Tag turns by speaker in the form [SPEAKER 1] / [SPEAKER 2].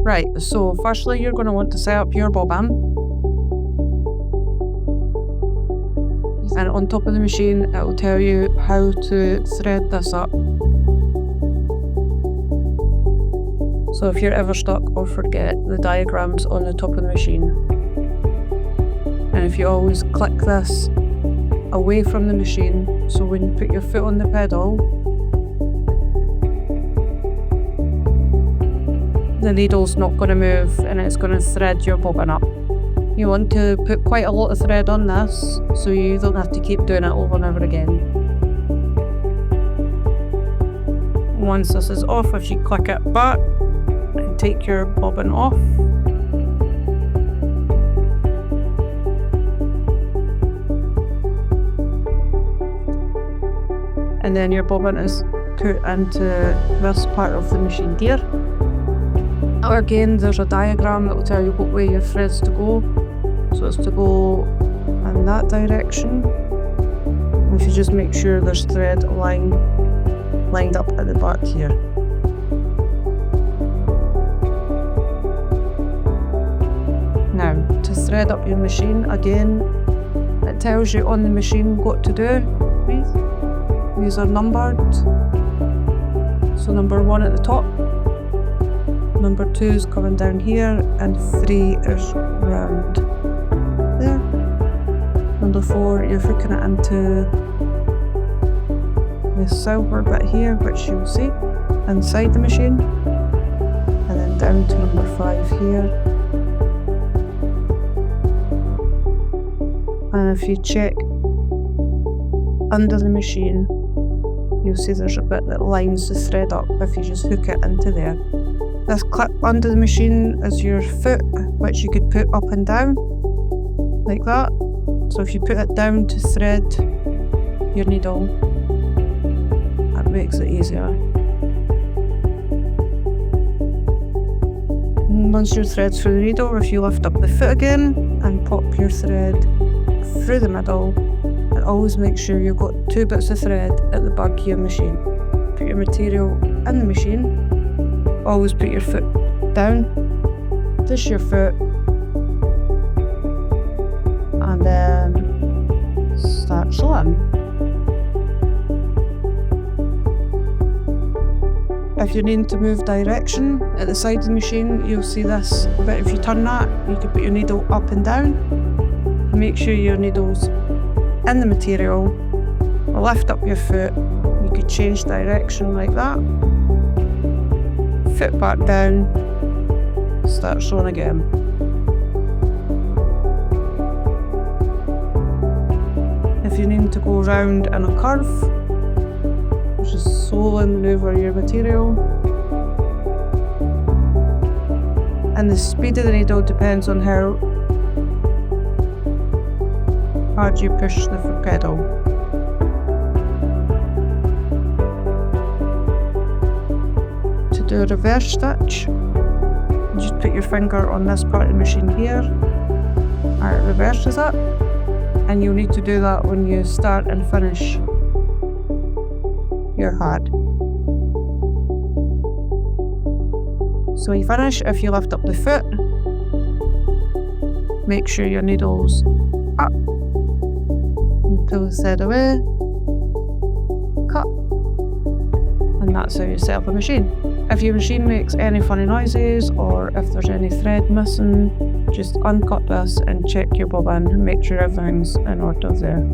[SPEAKER 1] Right, so firstly you're going to want to set up your bobbin. And on top of the machine it will tell you how to thread this up. So if you're ever stuck or forget, the diagram's on the top of the machine. And if you always click this away from the machine, so when you put your foot on the pedal, the needle's not going to move and it's going to thread your bobbin up. You want to put quite a lot of thread on this, so you don't have to keep doing it over and over again. Once this is off, if you click it back and take your bobbin off, and then your bobbin is put into this part of the machine here. Again, there's a diagram that will tell you what way your thread's to go. So it's to go in that direction. And if you just make sure there's thread lined up at the back here. Now, to thread up your machine, again, it tells you on the machine what to do. These are numbered. So number 1 at the top, number 2 is coming down here, and 3 is round there. Number 4, you're hooking it into the silver bit here, which you'll see inside the machine, and then down to number 5 here. And if you check under the machine, you'll see there's a bit that lines the thread up if you just hook it into there. This clip under the machine is your foot, which you could put up and down, like that. So if you put it down to thread your needle, that makes it easier. And once your thread's through the needle, if you lift up the foot again and pop your thread through the middle, and always make sure you've got 2 bits of thread at the back of your machine. Put your material in the machine. Always put your foot down, dish your foot, and then start sewing. If you need to move direction, at the side of the machine you'll see this bit. If you turn that, you can put your needle up and down. Make sure your needle's in the material, lift up your foot, you could change direction like that. Foot back down, start sewing again. If you need to go round in a curve, just slowly manoeuvre your material. And the speed of the needle depends on how hard you push the foot pedal. Do a reverse stitch, just put your finger on this part of the machine here, and it reverses it, and you'll need to do that when you start and finish your hat. So when you finish, if you lift up the foot, make sure your needle's up until the thread away, cut, and that's how you set up a machine. If your machine makes any funny noises or if there's any thread missing, just uncut this and check your bobbin and make sure everything's in order there.